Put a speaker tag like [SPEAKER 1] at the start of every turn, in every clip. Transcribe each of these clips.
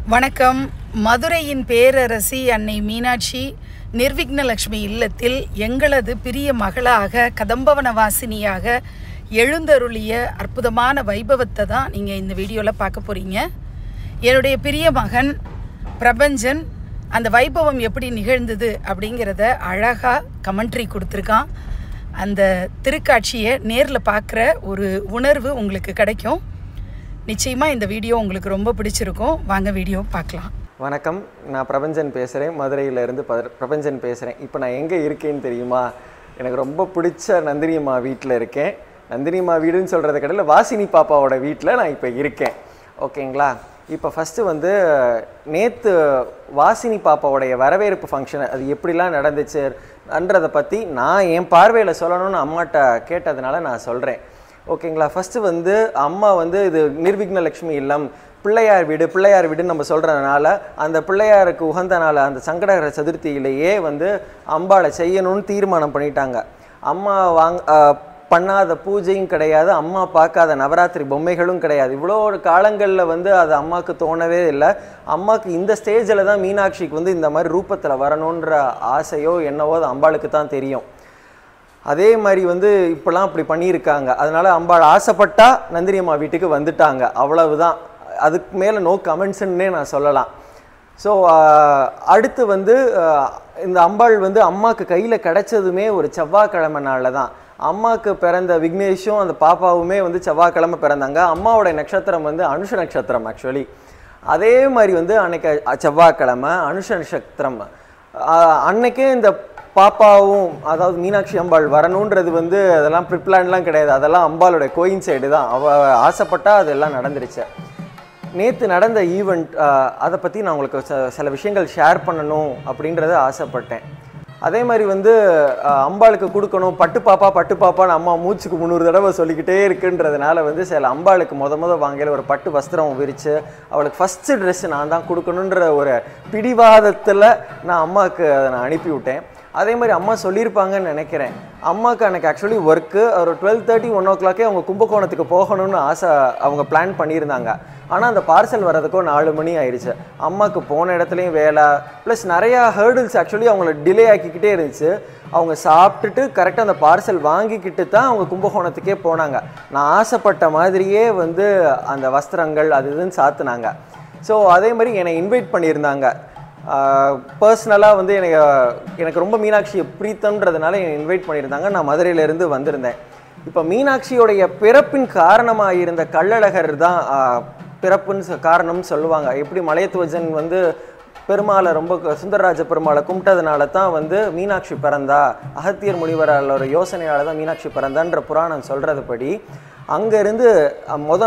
[SPEAKER 1] வணக்கம். மதுரையின் பேரரசி அன்னை மீனாட்சி நிர்விக்னலட்சுமி இல்லத்தில் எங்களது பிரிய மகளாக கதம்பவனவாசினியாக எழுந்தருளிய அற்புதமான வைபவத்தை தான் நீங்கள் இந்த வீடியோவில் பார்க்க போகிறீங்க. என்னுடைய பிரிய மகன் பிரபஞ்சன் அந்த வைபவம் எப்படி நிகழ்ந்தது அப்படிங்கிறத அழகாக கமெண்ட்ரி கொடுத்துருக்கான். அந்த திருக்காட்சியை நேரில் பார்க்குற ஒரு உணர்வு உங்களுக்கு கிடைக்கும். நிச்சயமாக இந்த வீடியோ உங்களுக்கு ரொம்ப பிடிச்சிருக்கும். வாங்க வீடியோ பார்க்கலாம்.
[SPEAKER 2] வணக்கம், நான் பிரபஞ்சன் பேசுகிறேன். மதுரையிலேருந்து பிரபஞ்சன் பேசுகிறேன். இப்போ நான் எங்கே இருக்கேன்னு தெரியுமா? எனக்கு ரொம்ப பிடிச்ச நந்தினியம்மா வீட்டில் இருக்கேன். நந்தினியம்மா வீடுன்னு சொல்கிறத கடையில் வாசினி பாப்பாவோட வீட்டில் நான் இப்போ இருக்கேன். ஓகேங்களா? இப்போ ஃபஸ்ட்டு நேற்று வாசினி பாப்பாவோடைய வரவேற்பு ஃபங்க்ஷன் அது எப்படிலாம் நடந்துச்சுன்றதை பற்றி நான் என் பார்வையில் சொல்லணும்னு அம்மாட்ட கேட்டதுனால நான் சொல்கிறேன். ஓகேங்களா? ஃபஸ்ட்டு அம்மா இது நிர்விக்னலட்சுமி இல்லம் பிள்ளையார் வீடுன்னு நம்ம சொல்கிறதுனால அந்த பிள்ளையாருக்கு உகந்த நாள் அந்த சங்கடகர சதுர்த்தியிலேயே அம்பாளை செய்யணும்னு தீர்மானம் பண்ணிட்டாங்க. அம்மா பண்ணாத பூஜையும் கிடையாது, அம்மா பார்க்காத நவராத்திரி பொம்மைகளும் கிடையாது. இவ்வளோ ஒரு காலங்களில் அது அம்மாவுக்கு தோணவே இல்லை. அம்மாவுக்கு இந்த ஸ்டேஜில் தான் மீனாட்சிக்கு இந்த மாதிரி ரூபத்தில் வரணுன்ற ஆசையோ என்னவோ அது அம்பாளுக்கு தான் தெரியும். அதே மாதிரி இப்போலாம் அப்படி பண்ணியிருக்காங்க. அதனால் அம்பாள் ஆசைப்பட்டா நந்தினியம்மா வீட்டுக்கு வந்துட்டாங்க, அவ்வளவுதான். அதுக்கு மேலே நோ கமெண்ட்ஸுன்னே நான் சொல்லலாம். ஸோ அடுத்து இந்த அம்பாள் அம்மாவுக்கு கையில் கிடைச்சதுமே ஒரு செவ்வாய்க்கிழமை நாளில் தான். அம்மாவுக்கு பிறந்த விக்னேஷும் அந்த பாப்பாவுமே செவ்வாய்க்கிழமை பிறந்தாங்க. அம்மாவோட நட்சத்திரம் அனுஷ நட்சத்திரம் ஆக்சுவலி. அதே மாதிரி அன்னைக்கு செவ்வாய்க்கிழமை அனுஷ நட்சத்திரம் அன்னைக்கே இந்த பாப்பாவும் அதாவது மீனாட்சி அம்பாள் வரணுன்றது அதெல்லாம் ப்ரிப்ளான்லாம் கிடையாது. அதெல்லாம் அம்பாளோட கோயின்சைடு தான். அவள் ஆசைப்பட்டா அதெல்லாம் நடந்துருச்சு. நேற்று நடந்த ஈவெண்ட் அதை பற்றி நான் உங்களுக்கு சில விஷயங்கள் ஷேர் பண்ணணும் அப்படின்றத ஆசைப்பட்டேன். அதே மாதிரி அம்பாளுக்கு கொடுக்கணும் பட்டு பாப்பான்னு அம்மா மூச்சுக்கு 300 தடவை சொல்லிக்கிட்டே இருக்குன்றதுனால சில அம்பாளுக்கு முத வாங்கல ஒரு பட்டு வஸ்திரம் விரித்து அவளுக்கு ஃபஸ்ட்டு ட்ரெஸ்ஸு நான் தான் கொடுக்கணுன்ற ஒரு பிடிவாதத்தில் நான் அம்மாவுக்கு அதை நான் அனுப்பி விட்டேன். அதே மாதிரி அம்மா சொல்லியிருப்பாங்கன்னு நினைக்கிறேன். அம்மாவுக்கு அன்றைக்கி ஆக்சுவலி ஒர்க்கு ஒரு 12:30 1 o'clock அவங்க கும்பகோணத்துக்கு போகணும்னு ஆசை அவங்க பிளான் பண்ணியிருந்தாங்க. ஆனால் அந்த பார்சல் வர்றதுக்கும் 4 மணி ஆயிடுச்சு. அம்மாவுக்கு போன இடத்துலையும் வேலை ப்ளஸ் நிறையா ஹேர்டில்ஸ் ஆக்சுவலி அவங்கள டிலே ஆக்கிக்கிட்டே இருந்துச்சு. அவங்க சாப்பிட்டுட்டு கரெக்டாக அந்த பார்சல் வாங்கிக்கிட்டு தான் அவங்க கும்பகோணத்துக்கே போனாங்க. நான் ஆசைப்பட்ட மாதிரியே அந்த வஸ்திரங்கள் அது இதுன்னு சாத்துனாங்க. ஸோ அதே மாதிரி என்னை இன்வைட் பண்ணியிருந்தாங்க. பர்சனலாக எனக்கு ரொம்ப மீனாட்சியை பிரீத்தம்ன்றதுனால என்னை இன்வைட் பண்ணியிருந்தாங்க. நான் மதுரையிலேருந்து வந்திருந்தேன். இப்போ மீனாட்சியோடைய பிறப்பின் காரணமாக இருந்த கள்ளழகர் தான் பிறப்புன்னு காரணம்னு சொல்லுவாங்க. எப்படி மலையத்துவஜன் பெருமாளை ரொம்ப சுந்தரராஜ பெருமாளை கும்பிட்டதுனால தான் மீனாட்சி பிறந்தா, அகத்தியர் முனிவரோட யோசனையால் தான் மீனாட்சி பிறந்தான்ற புராணம் சொல்கிறதுபடி அங்கேருந்து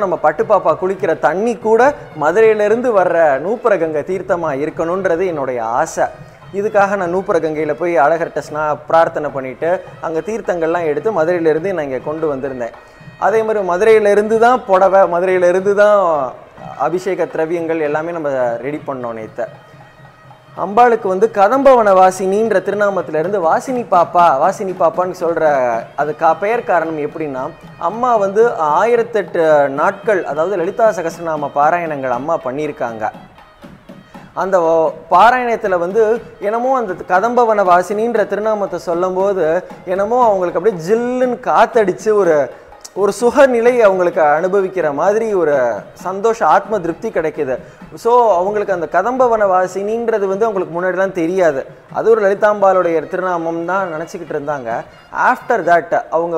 [SPEAKER 2] நம்ம பட்டுப்பாப்பா குளிக்கிற தண்ணி கூட மதுரையிலேருந்து வர்ற நூப்புரகங்கை தீர்த்தமாக இருக்கணுன்றது என்னுடைய ஆசை. இதுக்காக நான் நூப்புரகங்கையில் போய் அழகர்கிட்ட பிரார்த்தனை பண்ணிவிட்டு அங்கே தீர்த்தங்கள்லாம் எடுத்து மதுரையிலேருந்து நான் இங்கே கொண்டு வந்திருந்தேன். அதே மாதிரி மதுரையிலேருந்து தான் புடவை, மதுரையிலேருந்து தான் அபிஷேக திரவியங்கள் எல்லாமே நம்ம ரெடி பண்ணோம். நேற்று அம்பாளுக்கு கதம்பவன வாசினின்ற திருநாமத்திலேருந்து வாசினி பாப்பான்னு சொல்கிற அது பெயர் காரணம் எப்படின்னா, அம்மா 1008 நாட்கள் அதாவது லலிதா சகஸ்ரநாம பாராயணங்கள் அம்மா பண்ணியிருக்காங்க. அந்த பாராயணத்தில் என்னமோ அந்த கதம்பவன வாசினின்ற திருநாமத்தை சொல்லும் போது என்னமோ அவங்களுக்கு அப்படியே ஜில்லுன்னு காத்தடிச்சு ஒரு சுகநிலை அவங்களுக்கு அனுபவிக்கிற மாதிரி ஒரு சந்தோஷ ஆத்ம திருப்தி கிடைக்கிது. ஸோ அவங்களுக்கு அந்த கதம்பவன வாசினின்றது அவங்களுக்கு முன்னாடிலாம் தெரியாது. அது ஒரு லலிதாம்பாளுடைய திருநாமம் தான் நினச்சிக்கிட்டு இருந்தாங்க. ஆஃப்டர் தட் அவங்க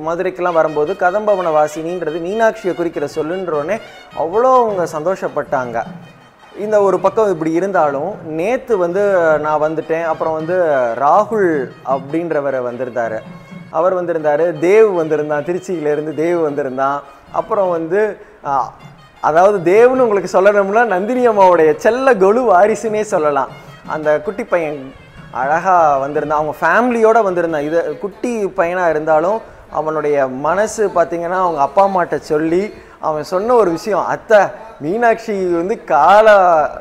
[SPEAKER 2] மதுரைக்கெல்லாம் வரும்போது கதம்பவன வாசினின்றது மீனாட்சியை குறிக்கிற சொல்லுன்றோடனே அவ்வளோ அவங்க சந்தோஷப்பட்டாங்க. இந்த ஒரு பக்கம் இப்படி இருந்தாலும் நேற்று நான் வந்துட்டேன். அப்புறம் ராகுல் அப்படின்றவரை வந்திருந்தார். அவர் வந்திருந்தார். தேவ் வந்திருந்தான், திருச்சியிலேருந்து தேவ் வந்திருந்தான். அப்புறம் அதாவது தேவ்னு உங்களுக்கு சொல்லணும்னா நந்தினி அம்மாவுடைய செல்ல கொலு வாரிசுன்னே சொல்லலாம். அந்த குட்டி பையன் அழகாக வந்திருந்தான். அவங்க ஃபேமிலியோடு வந்திருந்தான். இது குட்டி பையனாக இருந்தாலும் அவனுடைய மனசு பார்த்திங்கன்னா அவங்க அப்பா அம்மாட்ட சொல்லி அவன் சொன்ன ஒரு விஷயம், அத்தை மீனாட்சி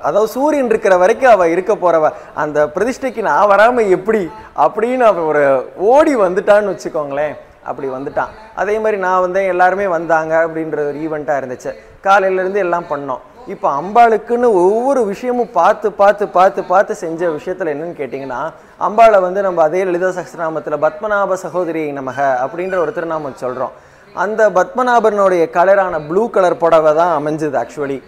[SPEAKER 2] அதாவது சூரியன் இருக்கிற வரைக்கும் அவள் இருக்க போகிறவ, அந்த பிரதிஷ்டைக்கு நான் வராமல் எப்படி அப்படின்னு அவன் ஒரு ஓடி வந்துட்டான்னு வச்சுக்கோங்களேன். அப்படி வந்துட்டான். அதே மாதிரி நான் எல்லாருமே வந்தாங்க அப்படின்ற ஒரு ஈவெண்ட்டாக இருந்துச்சு. காலையிலேருந்து எல்லாம் பண்ணோம். இப்போ அம்பாளுக்குன்னு ஒவ்வொரு விஷயமும் பார்த்து பார்த்து பார்த்து பார்த்து செஞ்ச விஷயத்தில் என்னன்னு கேட்டிங்கன்னா, அம்பாளை வந்து நம்ம அதே லலிதா சஹஸ்ரநாமத்தில் பத்மநாப சகோதரி நமக அப்படின்ற ஒரு திருநாமம் சொல்கிறோம். அந்த பத்மநாபனுடைய கலரான ப்ளூ கலர் புடவை தான் அமைஞ்சது ஆக்சுவலி.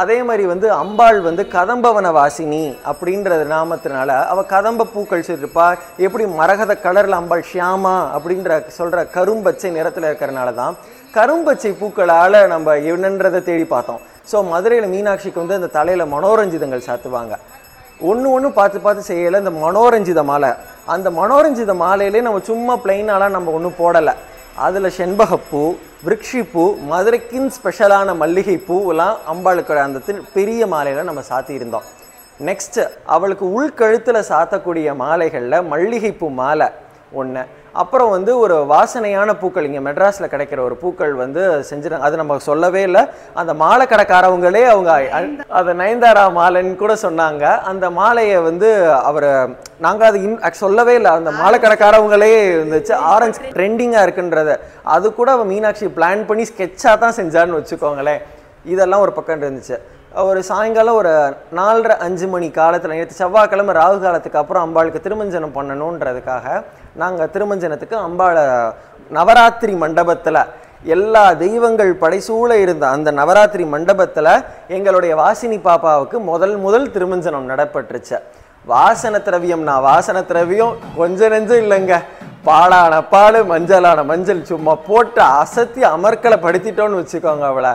[SPEAKER 2] அதே மாதிரி வந்து அம்பாள் வந்து கதம்பவன வாசினி அப்படின்ற நாமத்தினால அவள் கதம்ப பூக்கள் சொல்லிருப்பா. எப்படி மரகத கலரில் அம்பாள் ஷியாமா அப்படின்ற சொல்கிற கரும்பச்சை நிறத்தில் இருக்கிறனால தான் கரும்பச்சை பூக்களால் நம்ம என்னன்றதை தேடி பார்த்தோம். ஸோ மதுரையில் மீனாட்சிக்கு வந்து அந்த தலையில் மனோரஞ்சிதங்கள் சாத்துவாங்க. ஒன்று பார்த்து பார்த்து செய்யலை. இந்த மனோரஞ்சித மாலை, அந்த மனோரஞ்சித மாலையிலே நம்ம சும்மா பிளைனாலாம் நம்ம ஒன்றும் போடலை. அதில் செண்பகப்பூ, விருட்சிப்பூ, மதுரைக்கின் ஸ்பெஷலான மல்லிகை பூவெல்லாம் அம்பாளுக்கு அந்த பெரிய மாலையில் நம்ம சாத்தியிருந்தோம். நெக்ஸ்ட்டு அவளுக்கு உள்கழுத்தில் சாத்தக்கூடிய மாலைகளில் மல்லிகைப்பூ மாலை ஒன்று, அப்புறம் வந்து ஒரு வாசனையான பூக்கள் இங்கே மெட்ராஸில் கிடைக்கிற ஒரு பூக்கள் வந்து செஞ்சுட்டாங்க. அது நம்ம சொல்லவே இல்லை. அந்த மாலை கடைக்காரவங்களே அவங்க அதை நயன்தாரா மாலைன்னு கூட சொன்னாங்க. அந்த மாலையை வந்து அவர் நாங்கள் அது சொல்லவே இல்லை. அந்த மாலை கடைக்காரவங்களே இருந்துச்சு. ஆரஞ்சு ட்ரெண்டிங்காக இருக்குன்றத அது கூட அவள் மீனாட்சி பிளான் பண்ணி ஸ்கெட்சாக தான் செஞ்சான்னு வச்சுக்கோங்களேன். இதெல்லாம் ஒரு பக்கம் இருந்துச்சு. ஒரு சாயங்காலம் ஒரு 4:30-5 மணி காலத்தில், நேற்று செவ்வாய்க்கிழமை ராகு காலத்துக்கு அப்புறம் அம்பாளுக்கு திருமஞ்சனம் பண்ணணுன்றதுக்காக நாங்கள் திருமஞ்சனத்துக்கு அம்பாளை நவராத்திரி மண்டபத்தில் எல்லா தெய்வங்கள் படைசூழ இருந்த அந்த நவராத்திரி மண்டபத்தில் எங்களுடைய வாசினி பாப்பாவுக்கு முதல் திருமஞ்சனம் நடைபெற்றுச்சு. வாசன திரவியம் கொஞ்சம் நெஞ்சம் இல்லைங்க. பாலான பால், மஞ்சளான மஞ்சள் சும்மா போட்டு அசத்தி அமர்க்கலை படுத்திட்டோன்னு வச்சுக்கோங்க அவளை.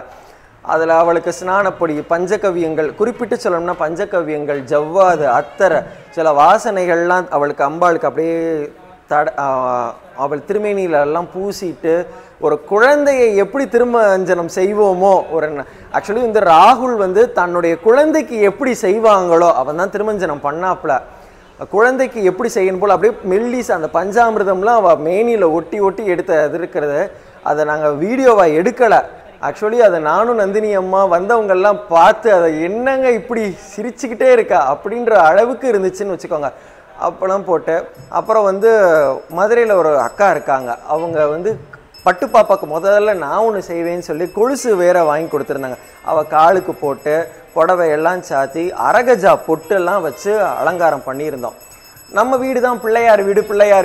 [SPEAKER 2] அதில் அவளுக்கு ஸ்நானப்பொடி, பஞ்சகவியங்கள், குறிப்பிட்டு சொல்லணும்னா பஞ்சகவியங்கள், ஜவ்வாது, அத்தரை, சில வாசனைகள்லாம் அவளுக்கு அம்பாளுக்கு அப்படியே அவள் திருமேனியிலெல்லாம் பூசிட்டு ஒரு குழந்தையை எப்படி திருமஞ்சனம் செய்வோமோ, ஒரு ஆக்சுவலி இந்த ராகுல் வந்து தன்னுடைய குழந்தைக்கு எப்படி செய்வாங்களோ அவன் தான் திருமஞ்சனம் பண்ணாப்புல. குழந்தைக்கு எப்படி செய்யணும் போல் அப்படியே மெல்லிஸ் அந்த பஞ்சாமிர்தம்லாம் அவள் மேனியில் ஒட்டி எடுத்த அது இருக்கிறது. அதை நாங்கள் வீடியோவாக எடுக்கலை. ஆக்சுவலி அதை நானும் நந்தினி அம்மா வந்தவங்கெல்லாம் பார்த்து அதை என்னங்க இப்படி சிரிச்சுக்கிட்டே இருக்கா அப்படின்ற அளவுக்கு இருந்துச்சுன்னு வச்சுக்கோங்க. அப்போலாம் போட்டு அப்புறம் வந்து மதுரையில் ஒரு அக்கா இருக்காங்க. அவங்க வந்து பட்டு பாப்பாவுக்கு முதல்ல நான் ஒன்று செய்வேன்னு சொல்லி கொலுசு வேற வாங்கி கொடுத்துருந்தாங்க. அவள் காலுக்கு போட்டு புடவையெல்லாம் சாத்தி அரகஜா பொட்டெல்லாம் வச்சு அலங்காரம் பண்ணியிருந்தோம். நம்ம வீடு தான் பிள்ளையார்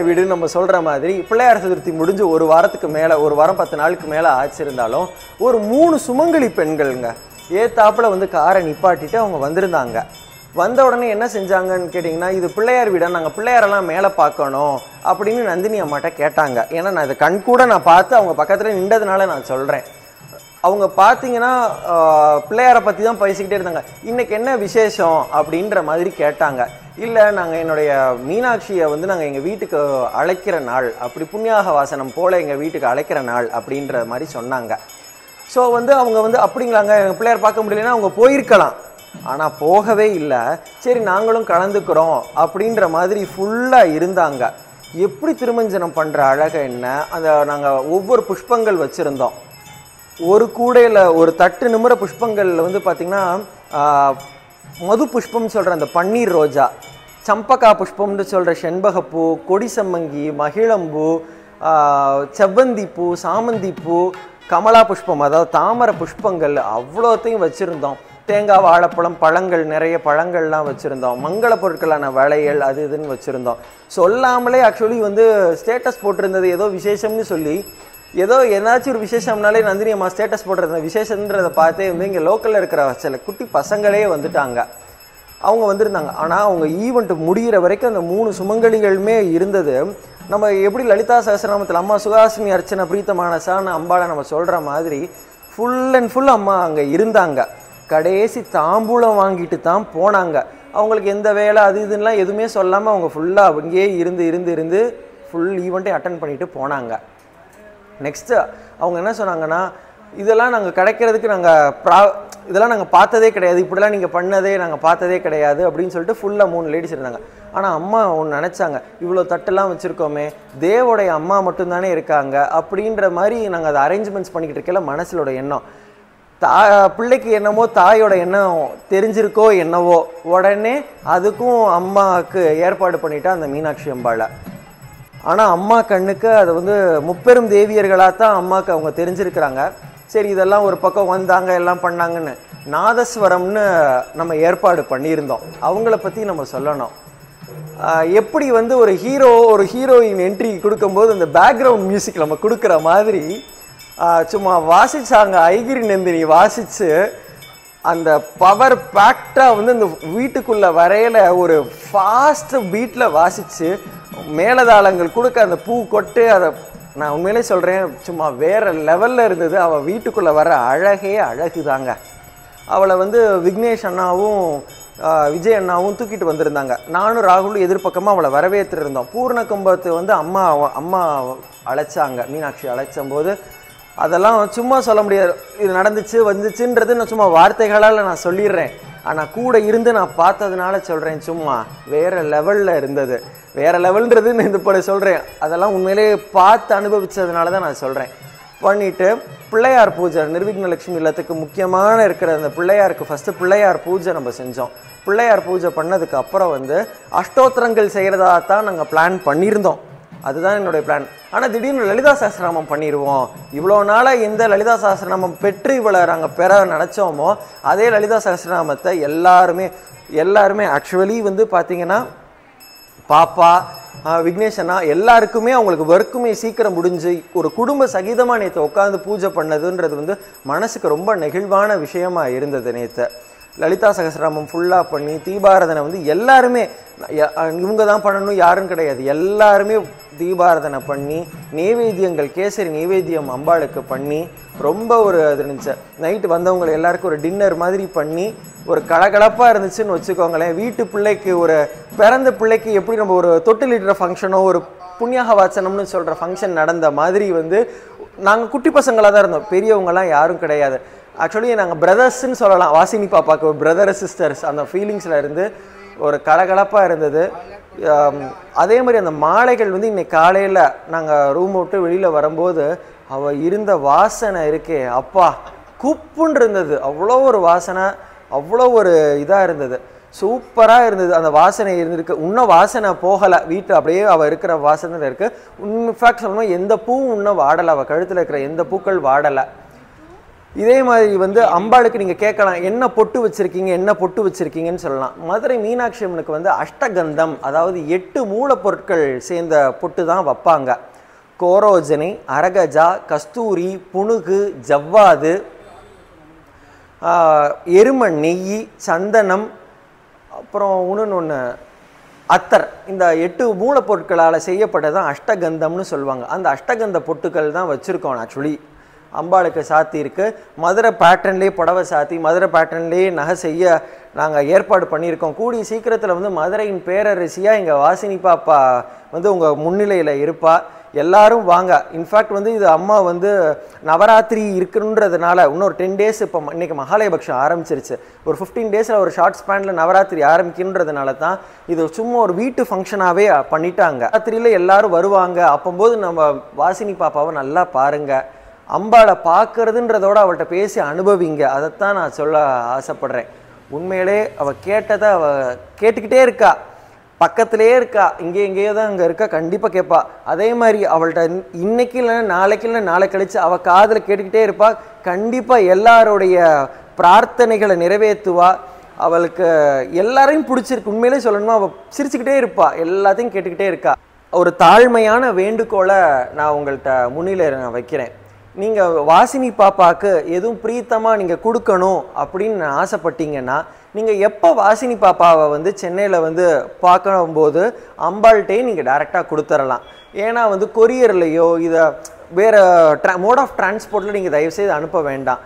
[SPEAKER 2] வீடுன்னு நம்ம சொல்கிற மாதிரி பிள்ளையார் சதுர்த்தி முடிஞ்சு ஒரு வாரத்துக்கு மேலே, ஒரு வாரம் 10 நாளுக்கு மேலே ஆச்சிருந்தாலும் ஒரு 3 சுமங்கலி பெண்கள்ங்க ஏத்தாப்பில் வந்து காரை நிப்பாட்டிட்டு அவங்க வந்திருந்தாங்க. வந்த உடனே என்ன செஞ்சாங்கன்னு கேட்டிங்கன்னா, இது பிள்ளையார் வீடா, நாங்கள் பிள்ளையாரெல்லாம் மேலே பார்க்கணும் அப்படின்னு நந்தினி அம்மாட்ட கேட்டாங்க. ஏன்னா நான் இதை கண் கூட நான் பார்த்து அவங்க பக்கத்தில் நின்றதுனால நான் சொல்கிறேன். அவங்க பார்த்தீங்கன்னா பிள்ளையாரை பற்றி தான் பேசிக்கிட்டே இருந்தாங்க. இன்றைக்கி என்ன விசேஷம் அப்படின்ற மாதிரி கேட்டாங்க. இல்லை, நாங்கள் என்னுடைய மீனாட்சியை வந்து நாங்கள் எங்கள் வீட்டுக்கு அழைக்கிற நாள், அப்படி புண்ணியாக வாசனம் போல் எங்கள் வீட்டுக்கு அழைக்கிற நாள் அப்படின்ற மாதிரி சொன்னாங்க. ஸோ வந்து அவங்க வந்து அப்படிங்களாங்க, எங்கள் பிள்ளையார் பார்க்க முடியலன்னா அவங்க போயிருக்கலாம், ஆனால் போகவே இல்லை. சரி நாங்களும் கலந்துக்கிறோம் அப்படின்ற மாதிரி ஃபுல்லாக இருந்தாங்க. எப்படி திருமஞ்சனம் பண்ணுற அழகை என்ன, அந்த நாங்கள் ஒவ்வொரு புஷ்பங்கள் வச்சுருந்தோம். ஒரு கூடையில் ஒரு தட்டு நிமிர புஷ்பங்களில் வந்து பார்த்திங்கன்னா மது புஷ்பம்னு சொல்கிற அந்த பன்னீர் ரோஜா, சம்பக்கா புஷ்பம்னு சொல்கிற செண்பகப்பூ, கொடி சம்மங்கி, மகிழம்பூ, செவ்வந்திப்பூ, சாமந்திப்பூ, கமலா புஷ்பம் அதாவது தாமரை புஷ்பங்கள் அவ்வளோத்தையும் வச்சுருந்தோம். தேங்காய், வாழைப்பழம், பழங்கள், நிறைய பழங்கள்லாம் வச்சுருந்தோம். மங்கள பொருட்களான வளையல் அது இதுன்னு வச்சுருந்தோம். சொல்லாமலே ஆக்சுவலி வந்து ஸ்டேட்டஸ் போட்டிருந்தது ஏதோ விசேஷம்னு சொல்லி, ஏதோ ஏதாச்சும் ஒரு விசேஷம்னாலே நந்தினி அம்மா ஸ்டேட்டஸ் போடுறது விசேஷன்றதை பார்த்தே வந்து இங்கே லோக்கலில் இருக்கிற சில குட்டி பசங்களே வந்துட்டாங்க. அவங்க வந்திருந்தாங்க. ஆனால் அவங்க ஈவெண்ட் முடிகிற வரைக்கும் அந்த 3 சுமங்கலிகளுமே இருந்தது. நம்ம எப்படி லலிதா சஹஸ்ரநாமத்தில் அம்மா சுகாசினி அர்ச்சனை பிரீத்தமானசான்னு அம்பாளை நம்ம சொல்கிற மாதிரி ஃபுல் அண்ட் ஃபுல் அம்மா அங்கே இருந்தாங்க. கடைசி தாம்பூலம் வாங்கிட்டு தான் போனாங்க. அவங்களுக்கு எந்த வேலை அது இதுன்னெலாம் எதுவுமே சொல்லாமல் அவங்க ஃபுல்லாக அங்கேயே இருந்து ஃபுல் ஈவெண்ட்டை அட்டன் பண்ணிவிட்டு போனாங்க. நெக்ஸ்ட்டு அவங்க என்ன சொன்னாங்கன்னா, இதெல்லாம் நாங்கள் கிடைக்கிறதுக்கு இதெல்லாம் நாங்கள் பார்த்ததே கிடையாது, இப்படிலாம் நீங்கள் பண்ணதே நாங்கள் பார்த்ததே கிடையாது அப்படின்னு சொல்லிட்டு ஃபுல்லாக 3 லேடிஸ் இருந்தாங்க. ஆனால் அம்மா ஒன்று நினச்சாங்க, இவ்வளோ தட்டெல்லாம் வச்சுருக்கோமே, தேவோடைய அம்மா மட்டும்தானே இருக்காங்க அப்படின்ற மாதிரி நாங்கள் அதை அரேஞ்ச்மெண்ட்ஸ் பண்ணிக்கிட்டு இருக்கல. மனசிலோட எண்ணம் பிள்ளைக்கு என்னமோ தாயோட எண்ணம் தெரிஞ்சிருக்கோ என்னவோ, உடனே அதுக்கும் அம்மாவுக்கு ஏற்பாடு பண்ணிட்டா அந்த மீனாட்சி அம்பாளை. ஆனால் அம்மா கண்ணுக்கு அதை வந்து முப்பெரும் தேவியர்களாக தான் அம்மாவுக்கு அவங்க தெரிஞ்சிருக்கிறாங்க. சரி இதெல்லாம் ஒரு பக்கம் வந்தாங்க எல்லாம் பண்ணாங்கன்னு, நாதஸ்வரம்னு நம்ம ஏற்பாடு பண்ணியிருந்தோம். அவங்கள பற்றி நம்ம சொல்லணும். எப்படி வந்து ஒரு ஹீரோயின் என்ட்ரி கொடுக்கும்போது அந்த பேக்ரவுண்ட் மியூசிக் நம்ம கொடுக்குற மாதிரி சும்மா வாசிச்சாங்க. ஐகிரி நந்தினி வாசித்து அந்த பவர் பேக்டாக வந்து இந்த வீட்டுக்குள்ளே வரையில ஒரு ஃபாஸ்ட் பீட்டில் வாசித்து மேலதாளங்கள் கொடுக்க அந்த பூ கொட்டு, அதை நான் உண்மையிலே சொல்கிறேன் சும்மா வேறு லெவலில் இருந்தது. அவள் வீட்டுக்குள்ளே வர அழகே அழகுதாங்க. அவளை வந்து விக்னேஷ் அண்ணாவும் விஜய் அண்ணாவும் தூக்கிட்டு வந்திருந்தாங்க. நானும் ராகுலும் எதிர்பக்கமாக அவளை வரவேற்றிருந்தோம். பூர்ண கும்பத்து வந்து அம்மா அழைச்சாங்க, மீனாட்சி அழைச்சம்போது அதெல்லாம் சும்மா சொல்ல முடியாது. இது நடந்துச்சு வந்துச்சுன்றது நான் சும்மா வார்த்தைகளால் நான் சொல்லிடுறேன். ஆனால் கூட இருந்து நான் பார்த்ததுனால சொல்கிறேன். சும்மா வேறு லெவலில் இருந்தது. வேறு லெவல்ன்றது நான் இது போல சொல்கிறேன். அதெல்லாம் உண்மையிலே பார்த்து அனுபவித்ததுனால தான் நான் சொல்கிறேன். பண்ணிவிட்டு பிள்ளையார் பூஜை, நிர்விக்னலட்சுமி இல்லத்துக்கு முக்கியமான இருக்கிற அந்த பிள்ளையாருக்கு ஃபஸ்ட்டு பிள்ளையார் பூஜை நம்ம செஞ்சோம். பிள்ளையார் பூஜை பண்ணதுக்கு அப்புறம் வந்து அஷ்டோத்திரங்கள் செய்கிறதா தான் நாங்கள் பிளான் பண்ணியிருந்தோம். அதுதான் என்னுடைய பிளான். ஆனால் திடீர்னு லலிதா சஹஸ்ரநாமம் பண்ணிடுவோம். இவ்வளோ நாளாக எந்த லலிதா சஹஸ்ரநாமம் பெற்று இவ்வளோ நாங்கள் பெற நினச்சோமோ அதே லலிதா சஹஸ்ரநாமத்தை எல்லாருமே ஆக்சுவலி வந்து பார்த்திங்கன்னா பாப்பா விக்னேஷனா எல்லாருக்குமே அவங்களுக்கு ஒர்க்குமே சீக்கிரம் முடிஞ்சு ஒரு குடும்ப சகிதமாக நேற்று உட்காந்து பூஜை பண்ணதுன்றது வந்து மனசுக்கு ரொம்ப நெகிழ்வான விஷயமா இருந்தது. நேற்று லலிதா சகஸ்ரநாமம் ஃபுல்லாக பண்ணி தீபாராதனை வந்து எல்லாருமே இவங்க தான் பண்ணணும் யாருன்னு கிடையாது, எல்லாருமே தீபாராதனை பண்ணி நெய்வேத்தியங்கள் கேசரி நெய்வேத்தியம் அம்பாளுக்கு பண்ணி ரொம்ப ஒரு அது இருந்துச்சு. நைட்டு வந்தவங்களை எல்லாருக்கும் ஒரு டின்னர் மாதிரி பண்ணி ஒரு கலகலப்பாக இருந்துச்சுன்னு வச்சுக்கோங்களேன். வீட்டு பிள்ளைக்கு ஒரு பிறந்த பிள்ளைக்கு எப்படி நம்ம ஒரு தொட்டிலிடுற ஃபங்க்ஷனோ ஒரு புண்ணியாக வாச்சனம்னு சொல்கிற ஃபங்க்ஷன் நடந்த மாதிரி வந்து நாங்கள் குட்டி பசங்களாக தான் இருந்தோம். பெரியவங்கலாம் யாரும் கிடையாது. ஆக்சுவலி நாங்கள் பிரதர்ஸ்ன்னு சொல்லலாம். வாசினி பாப்பாவுக்கு ஒரு பிரதர் சிஸ்டர்ஸ் அந்த ஃபீலிங்ஸில் இருந்து ஒரு கலகலப்பாக இருந்தது. அதே மாதிரி அந்த மாலைகள் வந்து இன்னைக்கு காலையில் நாங்கள் ரூம் விட்டு வெளியில் வரும்போது அவள் இருந்த வாசனை இருக்கே அப்பா குப்புன்னு இருந்தது. அவ்வளோ ஒரு வாசனை, அவ்வளோ ஒரு இதாக இருந்தது, சூப்பராக இருந்தது. அந்த வாசனை இருந்திருக்கு. இன்னும் வாசனை போகலை, வீட்டு அப்படியே அவள் இருக்கிற வாசனை இருக்குது. இன்ஃபேக்ட் சொல்லணும் எந்த பூவும் இன்னும் வாடலை, அவள் கழுத்தில் இருக்கிற எந்த பூக்கள் வாடலை. இதே மாதிரி வந்து அம்பாளுக்கு நீங்கள் கேட்கலாம் என்ன பொட்டு வச்சுருக்கீங்கன்னு சொல்லலாம். மதுரை மீனாட்சி அம்மனுக்கு வந்து அஷ்டகந்தம், அதாவது 8 மூலப்பொருட்கள் சேர்ந்த பொட்டு தான் வைப்பாங்க. கோரோஜனை, அரகஜா, கஸ்தூரி, புனுகு, ஜவ்வாது, எரும நெய், சந்தனம், அப்புறம் ஒன்று அத்தர். இந்த 8 மூலப்பொருட்களால் செய்யப்பட்டதான் அஷ்டகந்தம்னு சொல்லுவாங்க. அந்த அஷ்டகந்த பொட்டுக்கள் தான் வச்சுருக்கோம். ஆக்சுவலி அம்பாளுக்கு சாத்தி இருக்குது. மதுரை பேட்டர்ன்லேயே புடவை சாத்தி மதுரை பேட்டர்ன்லேயே நகை செய்ய நாங்கள் ஏற்பாடு பண்ணியிருக்கோம். கூடிய சீக்கிரத்தில் வந்து மதுரையின் பேரரசியாக எங்கள் வாசினி பாப்பா வந்து உங்கள் முன்னிலையில் இருப்பா. எல்லாரும் வாங்க. இன்ஃபேக்ட் வந்து இது அம்மா வந்து நவராத்திரி இருக்குன்றதுனால இன்னொரு 10 days இப்போ இன்றைக்கி மகாலயபக்ஷம் ஆரம்பிச்சிருச்சு. ஒரு 15 days ஒரு ஷார்ட் ஸ்பேனில் நவராத்திரி ஆரம்பிக்கின்றதுனால தான் இது சும்மா ஒரு வீட்டு ஃபங்க்ஷனாகவே பண்ணிட்டாங்க. நவராத்திரியில் எல்லோரும் வருவாங்க. அப்போம்போது நம்ம வாசினி பாப்பாவை நல்லா பாருங்கள். அம்பாளை பார்க்கறதுன்றதோட அவள்கிட்ட பேசி அனுபவிங்க. அதைத்தான் நான் சொல்ல ஆசைப்படுறேன். உண்மையிலே அவள் கேட்டதை அவள் கேட்டுக்கிட்டே இருக்கா, பக்கத்திலே இருக்கா, எங்கேயோ தான் அங்கே இருக்கா, கண்டிப்பாக கேட்பா. அதே மாதிரி அவள்கிட்ட இன்னைக்கு இல்லைன்னா நாளை கழிச்சு அவள் காதில் கேட்டுக்கிட்டே இருப்பா. கண்டிப்பாக எல்லாருடைய பிரார்த்தனைகளை நிறைவேற்றுவா. அவளுக்கு எல்லாரையும் பிடிச்சிருக்கு. உண்மையிலே சொல்லணுமா அவள் சிரிச்சுக்கிட்டே இருப்பா, எல்லாத்தையும் கேட்டுக்கிட்டே இருக்கா. ஒரு தாழ்மையான வேண்டுகோளை நான் உங்கள்கிட்ட முன்னிலை நான் வைக்கிறேன். நீங்கள் வாசினி பாப்பாவுக்கு எதுவும் பிரீத்தமாக நீங்கள் கொடுக்கணும் அப்படின்னு ஆசைப்பட்டீங்கன்னா நீங்கள் எப்போ வாசினி பாப்பாவை வந்து சென்னையில் வந்து பார்க்கும்போது அம்பாள்கிட்டே நீங்கள் டைரெக்டாக கொடுத்துடலாம். ஏன்னா வந்து கொரியர்லையோ இதை வேறு மோட் ஆஃப் டிரான்ஸ்போர்ட்டில் நீங்கள் தயவுசெய்து அனுப்ப வேண்டாம்.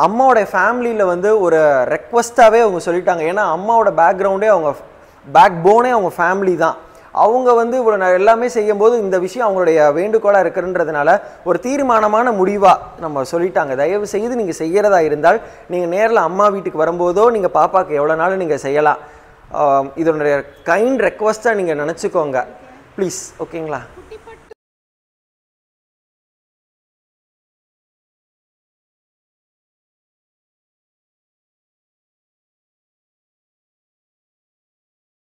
[SPEAKER 2] அம்மாவோடைய ஃபேமிலியில் வந்து ஒரு ரெக்வஸ்ட்டாகவே அவங்க சொல்லிட்டாங்க. ஏன்னா அம்மாவோட பேக்ரவுண்டே அவங்க பேக் போனே அவங்க ஃபேமிலி தான். அவங்க வந்து இவ்வளோ எல்லாமே செய்யும்போது இந்த விஷயம் அவங்களுடைய வேண்டுகோளாக இருக்குன்றதுனால ஒரு தீர்மானமான முடிவாக நம்ம சொல்லிட்டாங்க. தயவு செய்து நீங்கள் செய்கிறதா இருந்தால் நீங்கள் நேரில் அம்மா வீட்டுக்கு வரும்போதோ நீங்கள் பாப்பாவுக்கு எவ்வளோ நாளும் நீங்கள் செய்யலாம். இதனுடைய கைண்ட் ரெக்வஸ்ட்டாக நீங்கள் நினச்சிக்கோங்க ப்ளீஸ். ஓகேங்களா?